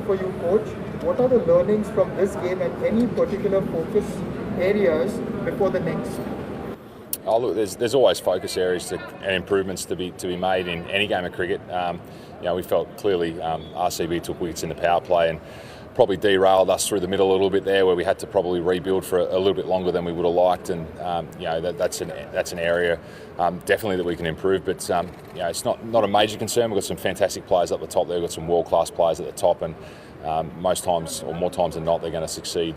for you, Coach. What are the learnings from this game and any particular focus areas before the next? Oh, look, there's always focus areas and improvements to be made in any game of cricket. We felt clearly RCB took wickets in the power play and probably derailed us through the middle a little bit there, where we had to probably rebuild for a little bit longer than we would have liked. And that's an area definitely that we can improve. But it's not a major concern. We've got some fantastic players up the top there. We've got some world-class players at the top, and most times, or more times than not, they're going to succeed.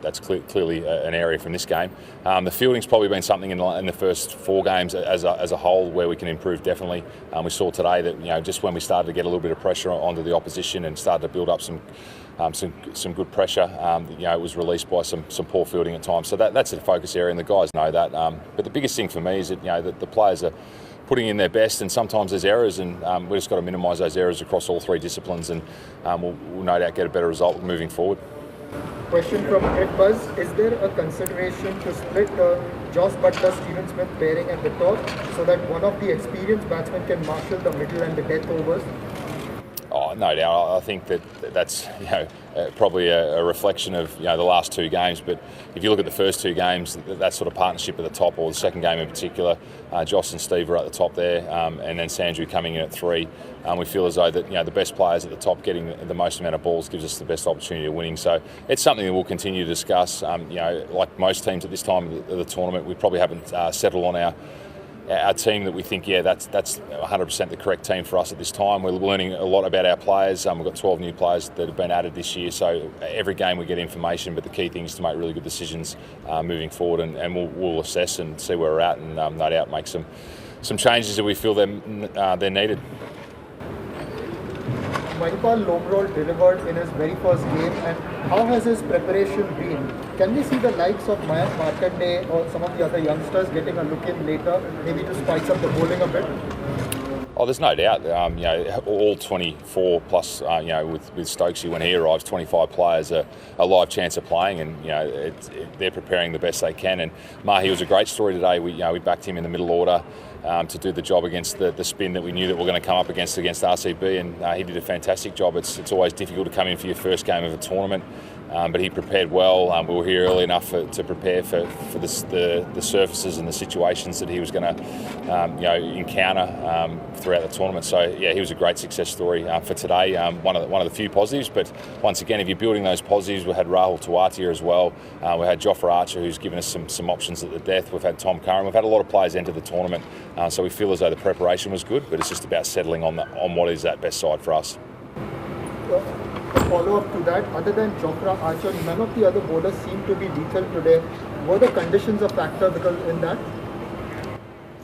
That's clearly an area from this game. The fielding's probably been something in the first 4 games as a whole where we can improve definitely. We saw today that just when we started to get a little bit of pressure onto the opposition and started to build up some good pressure, it was released by some poor fielding at times. So that's a focus area, and the guys know that. But the biggest thing for me is that the players are putting in their best, and sometimes there's errors, and we've just got to minimise those errors across all 3 disciplines, and we'll no doubt get a better result moving forward. Question from Ed Buzz. Is there a consideration to split the Joss Buttler-Steven Smith pairing at the top so that one of the experienced batsmen can marshal the middle and the death overs? Oh, no doubt. I think that's probably a reflection of the last 2 games. But if you look at the first 2 games, that sort of partnership at the top, or the second game in particular, Joss and Steve are at the top there, and then Sanju coming in at 3. We feel as though that the best players at the top getting the most amount of balls gives us the best opportunity of winning. So it's something that we'll continue to discuss. Like most teams at this time of the tournament, we probably haven't settled on our team that we think, that's 100% the correct team for us at this time. We're learning a lot about our players. We've got 12 new players that have been added this year, so every game we get information, but the key thing is to make really good decisions moving forward, and we'll assess and see where we're at, and no doubt make some changes if we feel they're needed. Mahipal Lomrol delivered in his very first game, and how has his preparation been? Can we see the likes of Mayank Markande or some of the other youngsters getting a look in later, maybe to spice up the bowling a bit? Oh, there's no doubt. All 24 plus, with Stokesy when he arrives, 25 players are a live chance of playing, and they're preparing the best they can. And Mahi was a great story today. We backed him in the middle order to do the job against the spin that we knew that we were going to come up against RCB, and he did a fantastic job. It's always difficult to come in for your first game of a tournament. But he prepared well. We were here early enough to prepare for the surfaces and the situations that he was going to encounter throughout the tournament. So he was a great success story for today. One of the few positives. But once again, if you're building those positives, we had Rahul Tewatia as well. We had Jofra Archer, who's given us some options at the death. We've had Tom Curran. We've had a lot of players enter the tournament. So we feel as though the preparation was good, but it's just about settling on what is that best side for us. A follow-up to that, other than Jofra Archer, none of the other bowlers seem to be lethal today. Were the conditions a factor in that?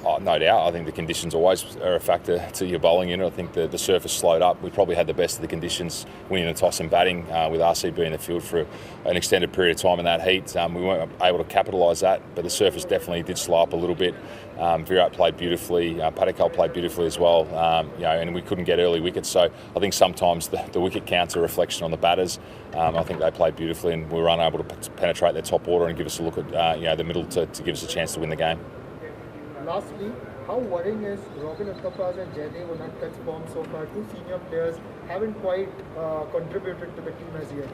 Oh, no doubt. I think the conditions always are a factor to your bowling unit. I think the surface slowed up. We probably had the best of the conditions, winning the toss and batting with RCB in the field for an extended period of time in that heat. We weren't able to capitalise that, but the surface definitely did slow up a little bit. Virat played beautifully. Padikal played beautifully as well. And we couldn't get early wickets. So I think sometimes the wicket counts a reflection on the batters. I think they played beautifully, and we were unable to penetrate their top order and give us a look at the middle to give us a chance to win the game. Lastly, how worrying is Robin Uttapaz and Jaydev will not touch form so far? 2 senior players haven't quite contributed to the team as yet.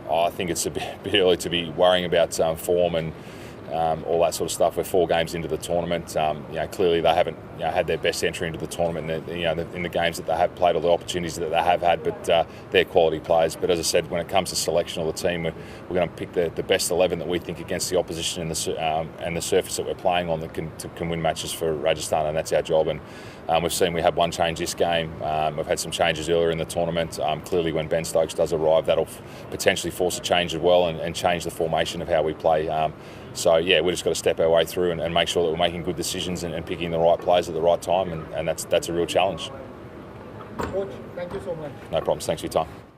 I think it's a bit early to be worrying about form and all that sort of stuff. We're 4 games into the tournament. Clearly they haven't had their best entry into the tournament in the games that they have played, or the opportunities that they have had, but they're quality players. But as I said, when it comes to selection of the team, we're going to pick the best 11 that we think against the opposition and the surface that we're playing on that can win matches for Rajasthan, and that's our job. And we've seen we had one change this game. We've had some changes earlier in the tournament. Clearly when Ben Stokes does arrive, that'll potentially force a change as well, and change the formation of how we play. We've just got to step our way through and make sure that we're making good decisions and picking the right players at the right time, and that's a real challenge. Coach, thank you so much. No problems. Thanks for your time.